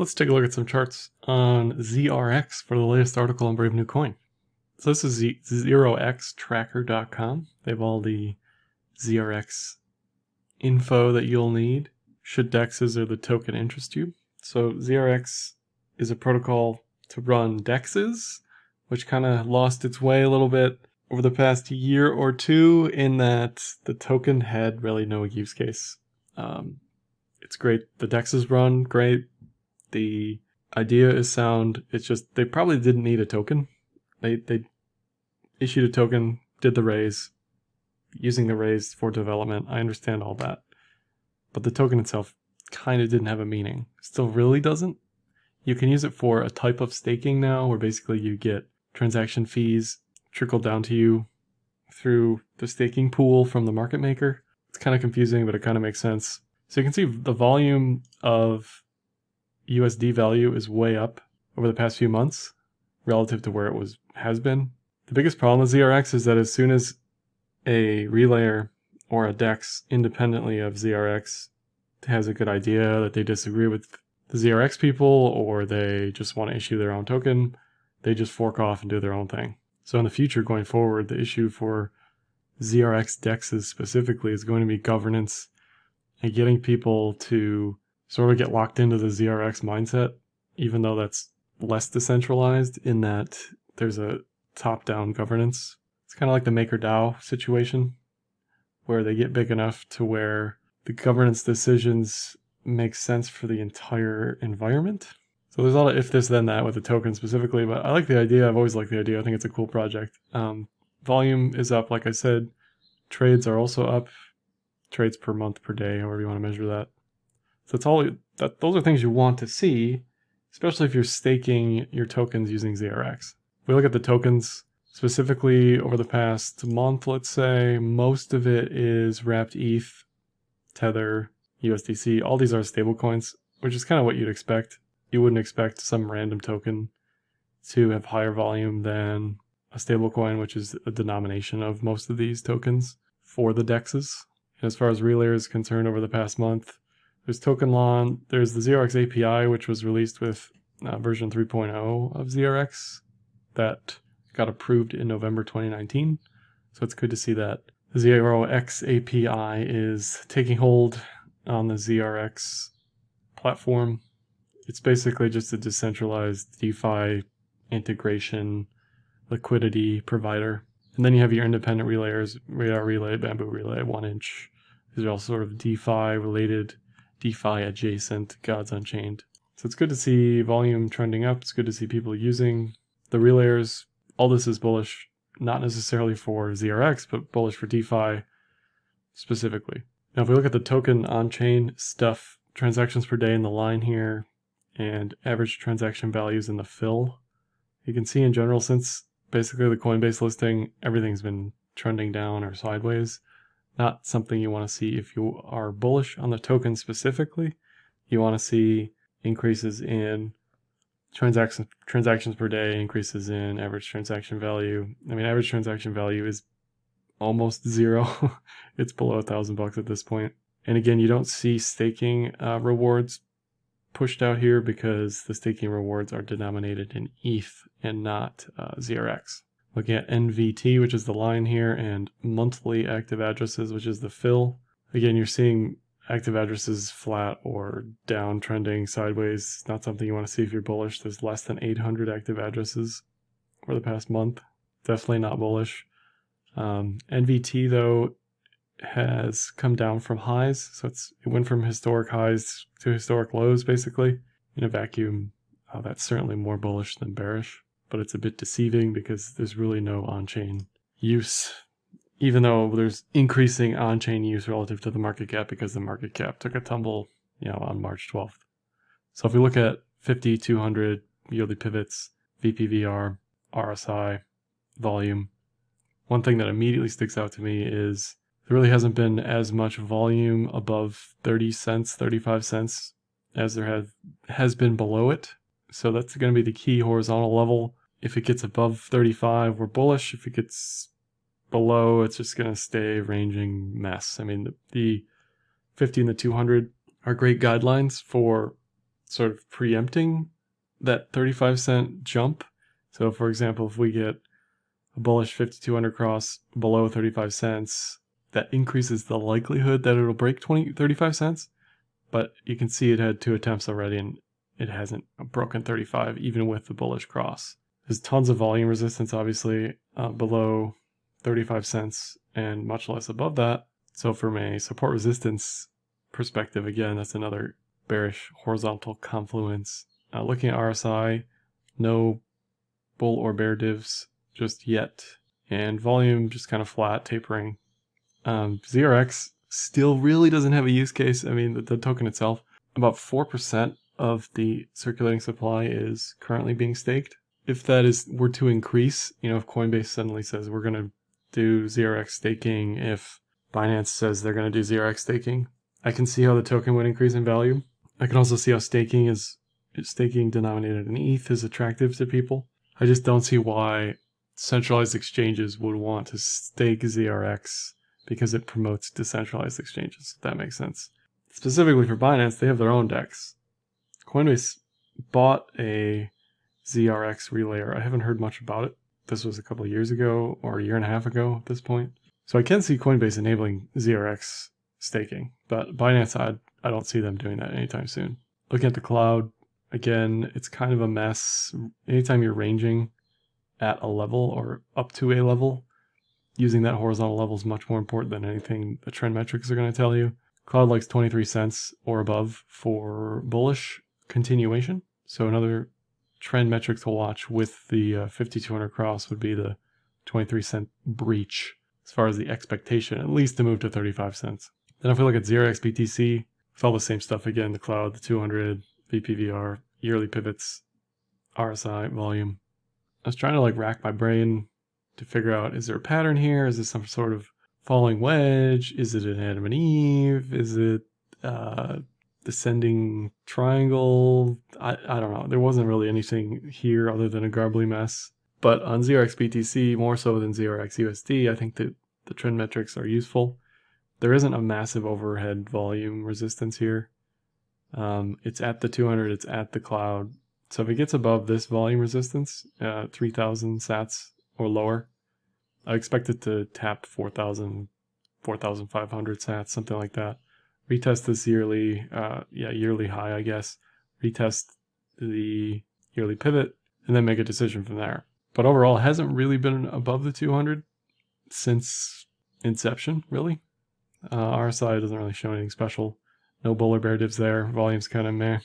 Let's take a look at some charts on ZRX for the latest article on Brave New Coin. So this is 0xtracker.com. They have all the ZRX info that you'll need should DEXs or the token interest you. So ZRX is a protocol to run DEXs, which kind of lost its way a little bit over the past year or two in that the token had really no use case. It's great. The DEXs run great. The idea is sound. It's just they probably didn't need a token. They issued a token, did the raise, using the raise for development. I understand all that. But the token itself kind of didn't have a meaning. Still really doesn't. You can use it for a type of staking now where basically you get transaction fees trickled down to you through the staking pool from the market maker. It's kind of confusing, but it kind of makes sense. So you can see the volume of USD value is way up over the past few months relative to where it has been. The biggest problem with ZRX is that as soon as a relayer or a DEX independently of ZRX has a good idea that they disagree with the ZRX people or they just want to issue their own token, they just fork off and do their own thing. So in the future going forward, the issue for ZRX DEXs specifically is going to be governance and getting people to sort of get locked into the ZRX mindset, even though that's less decentralized in that there's a top-down governance. It's kind of like the MakerDAO situation, where they get big enough to where the governance decisions make sense for the entire environment. So there's a lot of if this then that with the token specifically, but I like the idea. I've always liked the idea. I think it's a cool project. Volume is up, like I said. Trades are also up. Trades per month, per day, however you want to measure that. So it's all those are things you want to see, especially if you're staking your tokens using ZRX. If we look at the tokens specifically over the past month, let's say, most of it is wrapped ETH, Tether, USDC. All these are stablecoins, which is kind of what you'd expect. You wouldn't expect some random token to have higher volume than a stablecoin, which is a denomination of most of these tokens for the DEXs. And as far as Relayer is concerned over the past month, there's Token Law, there's the ZRX API, which was released with version 3.0 of ZRX that got approved in November 2019. So it's good to see that the ZRX API is taking hold on the ZRX platform. It's basically just a decentralized DeFi integration liquidity provider. And then you have your independent relayers, Radar Relay, Bamboo Relay, 1inch. These are all sort of DeFi related, DeFi adjacent, Gods Unchained. So it's good to see volume trending up. It's good to see people using the relayers. All this is bullish, not necessarily for ZRX, but bullish for DeFi specifically. Now, if we look at the token on-chain stuff, transactions per day in the line here, and average transaction values in the fill, you can see in general, since basically the Coinbase listing, everything's been trending down or sideways. Not something you want to see if you are bullish on the token specifically. You want to see increases in transactions per day, increases in average transaction value. I mean, average transaction value is almost zero. It's below $1,000 at this point. And again, you don't see staking rewards pushed out here because the staking rewards are denominated in ETH and not ZRX. Looking at NVT, which is the line here, and monthly active addresses, which is the fill. Again, you're seeing active addresses flat or downtrending sideways. It's not something you want to see if you're bullish. There's less than 800 active addresses for the past month. Definitely not bullish. NVT, though, has come down from highs. So it went from historic highs to historic lows, basically. In a vacuum, that's certainly more bullish than bearish. But it's a bit deceiving because there's really no on-chain use, even though there's increasing on-chain use relative to the market cap because the market cap took a tumble, on March 12th. So if we look at 50, 200 yearly pivots, VPVR, RSI, volume, one thing that immediately sticks out to me is there really hasn't been as much volume above 30 cents, 35 cents as there has been below it. So that's going to be the key horizontal level. If it gets above 35, we're bullish. If it gets below, it's just going to stay ranging mess. I mean, the 50 and the 200 are great guidelines for sort of preempting that 35-cent jump. So for example, if we get a bullish 5200 cross below 35 cents, that increases the likelihood that it'll break 35 cents. But you can see it had 2 attempts already and it hasn't broken 35 even with the bullish cross. There's tons of volume resistance obviously below 35 cents and much less above that. So from a support resistance perspective, again, that's another bearish horizontal confluence. Looking at RSI, no bull or bear divs just yet, and volume just kind of flat, tapering. ZRX still really doesn't have a use case. I mean, the token itself, about 4% of the circulating supply is currently being staked. If that were to increase, if Coinbase suddenly says we're going to do ZRX staking, if Binance says they're going to do ZRX staking, I can see how the token would increase in value. I can also see how staking denominated in ETH is attractive to people. I just don't see why centralized exchanges would want to stake ZRX because it promotes decentralized exchanges, if that makes sense. Specifically for Binance, they have their own DEX. Coinbase bought a ZRX relayer. I haven't heard much about it. This was a couple of years ago or a year and a half ago at this point. So I can see Coinbase enabling ZRX staking, but Binance, I don't see them doing that anytime soon. Looking at the cloud, again, it's kind of a mess. Anytime you're ranging at a level or up to a level, using that horizontal level is much more important than anything the trend metrics are going to tell you. Cloud likes 23 cents or above for bullish continuation. So another trend metric to watch with the 5200 cross would be the 23 cent breach as far as the expectation, at least to move to 35 cents. Then if we look at ZRX BTC, it's all the same stuff again, the cloud, the 200, VPVR, yearly pivots, RSI, volume. I was trying to rack my brain to figure out, is there a pattern here? Is this some sort of falling wedge? Is it an Adam and Eve? Is it descending triangle? I don't know. There wasn't really anything here other than a garbly mess. But on ZRX BTC, more so than ZRX USD, I think that the trend metrics are useful. There isn't a massive overhead volume resistance here. It's at the 200, it's at the cloud. So if it gets above this volume resistance, 3,000 sats or lower, I expect it to tap 4,000, 4,500 sats, something like that. Retest this yearly high, I guess. Retest the yearly pivot, and then make a decision from there. But overall, it hasn't really been above the 200 since inception, really. RSI doesn't really show anything special. No bull or bear divs there. Volume's kind of meh.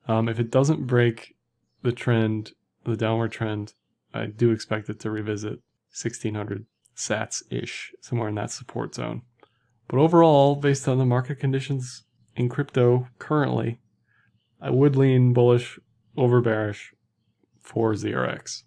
If it doesn't break the trend, the downward trend, I do expect it to revisit 1,600 sats-ish, somewhere in that support zone. But overall, based on the market conditions in crypto currently, I would lean bullish over bearish for ZRX.